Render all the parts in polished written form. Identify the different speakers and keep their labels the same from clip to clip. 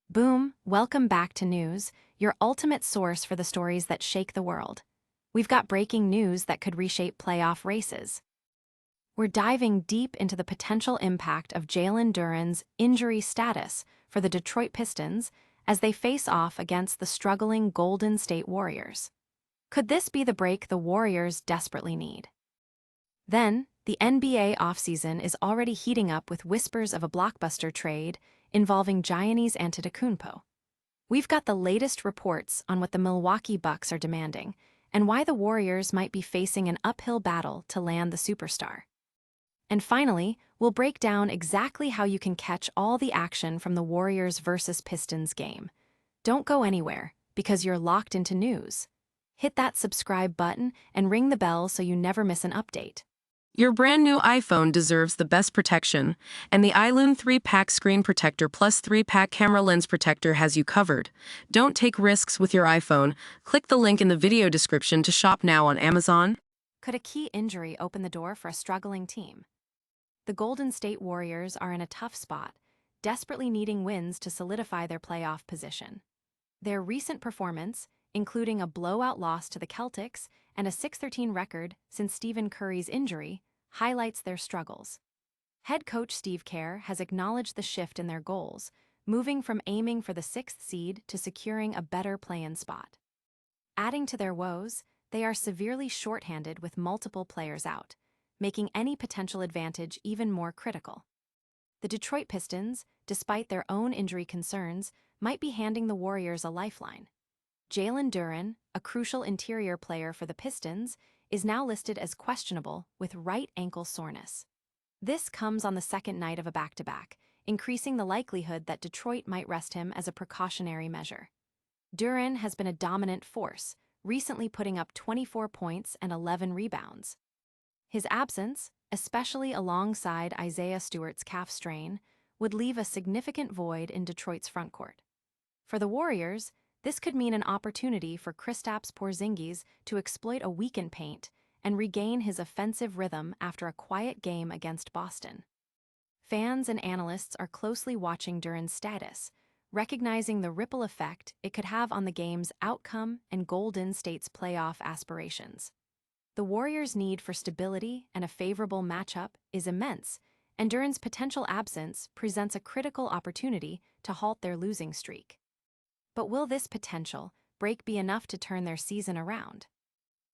Speaker 1: Boom, welcome back to news, your ultimate source for the stories that shake the world. We've got breaking news that could reshape playoff races. We're diving deep into the potential impact of Jalen Duren's injury status for the Detroit Pistons as they face off against the struggling Golden State Warriors. Could this be the break the Warriors desperately need? Then, the NBA offseason is already heating up with whispers of a blockbuster trade involving Giannis Antetokounmpo. We've got the latest reports on what the Milwaukee Bucks are demanding and why the Warriors might be facing an uphill battle to land the superstar. And finally, we'll break down exactly how you can catch all the action from the Warriors versus Pistons game. Don't go anywhere, because you're locked into news. Hit that subscribe button and ring the bell so you never miss an update.
Speaker 2: Your brand new iPhone deserves the best protection, and the iLume 3-Pack Screen Protector plus 3-Pack Camera Lens Protector has you covered. Don't take risks with your iPhone. Click the link in the video description to shop now on Amazon.
Speaker 1: Could a key injury open the door for a struggling team? The Golden State Warriors are in a tough spot, desperately needing wins to solidify their playoff position. Their recent performance, including a blowout loss to the Celtics and a 6-13 record since Stephen Curry's injury, highlights their struggles. Head coach Steve Kerr has acknowledged the shift in their goals, moving from aiming for the 6th seed to securing a better play-in spot. Adding to their woes, they are severely shorthanded with multiple players out, making any potential advantage even more critical. The Detroit Pistons, despite their own injury concerns, might be handing the Warriors a lifeline. Jalen Duren, a crucial interior player for the Pistons, is now listed as questionable with right ankle soreness. This comes on the second night of a back-to-back, increasing the likelihood that Detroit might rest him as a precautionary measure. Duren has been a dominant force, recently putting up 24 points and 11 rebounds. His absence, especially alongside Isaiah Stewart's calf strain, would leave a significant void in Detroit's frontcourt. For the Warriors, this could mean an opportunity for Kristaps Porzingis to exploit a weakened paint and regain his offensive rhythm after a quiet game against Boston. Fans and analysts are closely watching Duren's status, recognizing the ripple effect it could have on the game's outcome and Golden State's playoff aspirations. The Warriors' need for stability and a favorable matchup is immense, and Duren's potential absence presents a critical opportunity to halt their losing streak. But will this potential break be enough to turn their season around?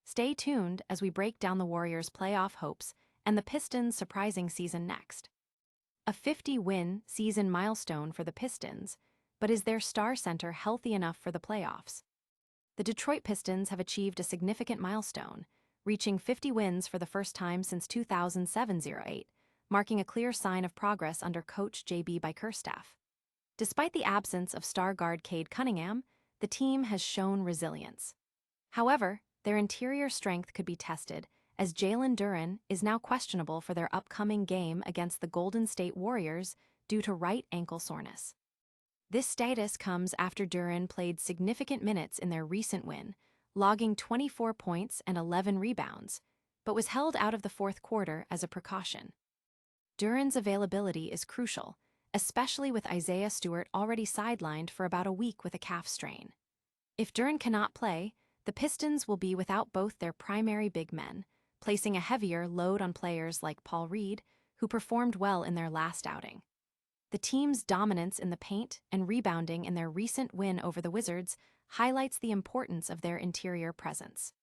Speaker 1: Stay tuned as we break down the Warriors' playoff hopes and the Pistons' surprising season next. A 50-win season milestone for the Pistons, but is their star center healthy enough for the playoffs? The Detroit Pistons have achieved a significant milestone, reaching 50 wins for the first time since 2007-08, marking a clear sign of progress under coach J.B. Bickerstaff. Despite the absence of star guard Cade Cunningham, the team has shown resilience. However, their interior strength could be tested, as Jalen Duren is now questionable for their upcoming game against the Golden State Warriors due to right ankle soreness. This status comes after Duren played significant minutes in their recent win, logging 24 points and 11 rebounds, but was held out of the fourth quarter as a precaution. Duren's availability is crucial, especially with Isaiah Stewart already sidelined for about a week with a calf strain. If Duren cannot play, the Pistons will be without both their primary big men, placing a heavier load on players like Paul Reed, who performed well in their last outing. The team's dominance in the paint and rebounding in their recent win over the Wizards highlights the importance of their interior presence.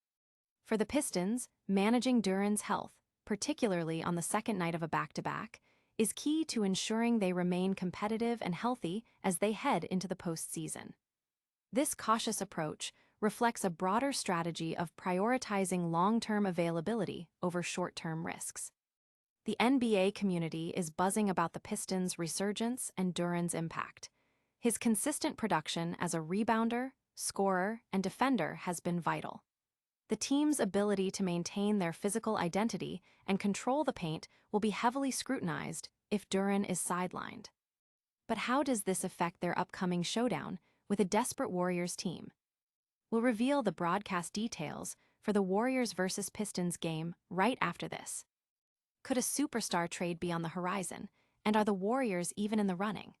Speaker 1: For the Pistons, managing Duren's health, particularly on the second night of a back-to-back, is key to ensuring they remain competitive and healthy as they head into the postseason. This cautious approach reflects a broader strategy of prioritizing long-term availability over short-term risks. The NBA community is buzzing about the Pistons' resurgence and Duren's impact. His consistent production as a rebounder, scorer, and defender has been vital. The team's ability to maintain their physical identity and control the paint will be heavily scrutinized if Duren is sidelined. But how does this affect their upcoming showdown with a desperate Warriors team? We'll reveal the broadcast details for the Warriors versus Pistons game right after this. Could a superstar trade be on the horizon, and are the Warriors even in the running?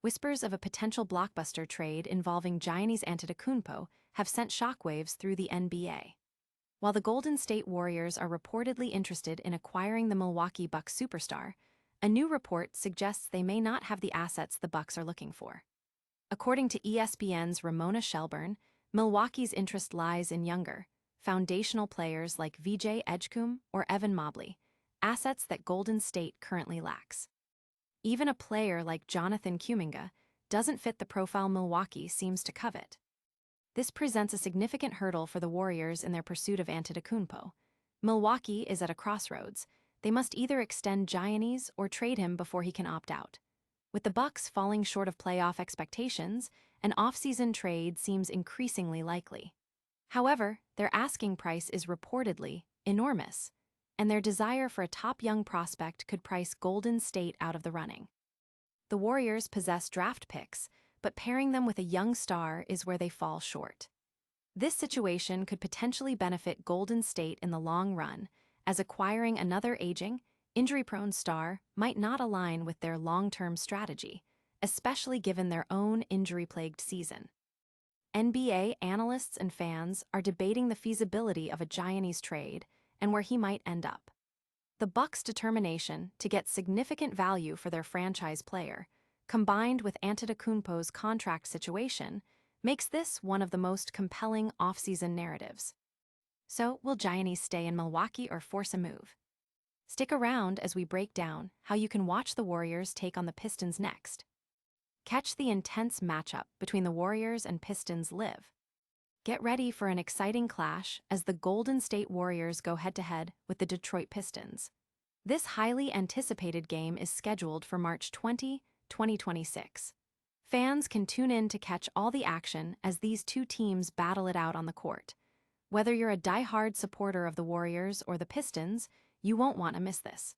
Speaker 1: Whispers of a potential blockbuster trade involving Giannis Antetokounmpo have sent shockwaves through the NBA. While the Golden State Warriors are reportedly interested in acquiring the Milwaukee Bucks superstar, a new report suggests they may not have the assets the Bucks are looking for. According to ESPN's Ramona Shelburne, Milwaukee's interest lies in younger, foundational players like VJ Edgecombe or Evan Mobley, assets that Golden State currently lacks. Even a player like Jonathan Kuminga doesn't fit the profile Milwaukee seems to covet. This presents a significant hurdle for the Warriors in their pursuit of Antetokounmpo. Milwaukee is at a crossroads. They must either extend Giannis or trade him before he can opt out. With the Bucks falling short of playoff expectations, an offseason trade seems increasingly likely. However, their asking price is reportedly enormous, and their desire for a top young prospect could price Golden State out of the running. The Warriors possess draft picks, but pairing them with a young star is where they fall short. This situation could potentially benefit Golden State in the long run, as acquiring another aging, injury-prone star might not align with their long-term strategy, especially given their own injury-plagued season. NBA analysts and fans are debating the feasibility of a Giannis trade and where he might end up. The Bucks' determination to get significant value for their franchise player, combined with Antetokounmpo's contract situation, makes this one of the most compelling offseason narratives. So, will Giannis stay in Milwaukee or force a move? Stick around as we break down how you can watch the Warriors take on the Pistons next. Catch the intense matchup between the Warriors and Pistons live. Get ready for an exciting clash as the Golden State Warriors go head-to-head with the Detroit Pistons. This highly anticipated game is scheduled for March 20, 2026. Fans can tune in to catch all the action as these two teams battle it out on the court. Whether you're a die-hard supporter of the Warriors or the Pistons, you won't want to miss this.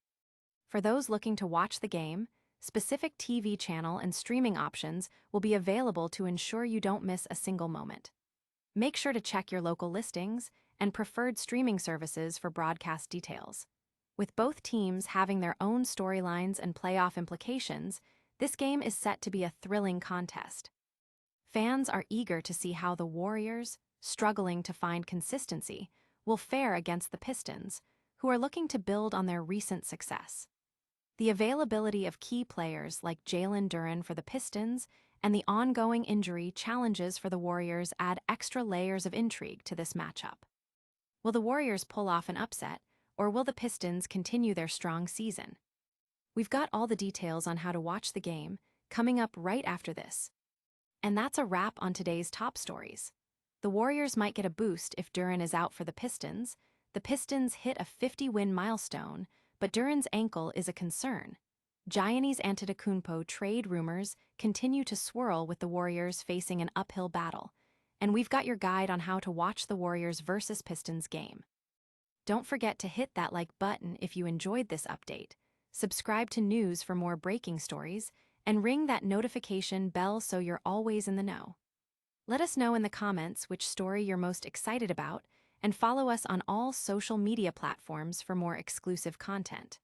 Speaker 1: For those looking to watch the game, specific TV channel and streaming options will be available to ensure you don't miss a single moment. Make sure to check your local listings and preferred streaming services for broadcast details. With both teams having their own storylines and playoff implications, this game is set to be a thrilling contest. Fans are eager to see how the Warriors, struggling to find consistency, will fare against the Pistons, who are looking to build on their recent success. The availability of key players like Jalen Duren for the Pistons and the ongoing injury challenges for the Warriors add extra layers of intrigue to this matchup. Will the Warriors pull off an upset, or will the Pistons continue their strong season? We've got all the details on how to watch the game coming up right after this. And that's a wrap on today's top stories. The Warriors might get a boost if Duren is out for the Pistons. The Pistons hit a 50-win milestone, but Duren's ankle is a concern. Giannis Antetokounmpo trade rumors continue to swirl with the Warriors facing an uphill battle, and we've got your guide on how to watch the Warriors versus Pistons game. Don't forget to hit that like button if you enjoyed this update, subscribe to news for more breaking stories, and ring that notification bell so you're always in the know. Let us know in the comments which story you're most excited about, and follow us on all social media platforms for more exclusive content.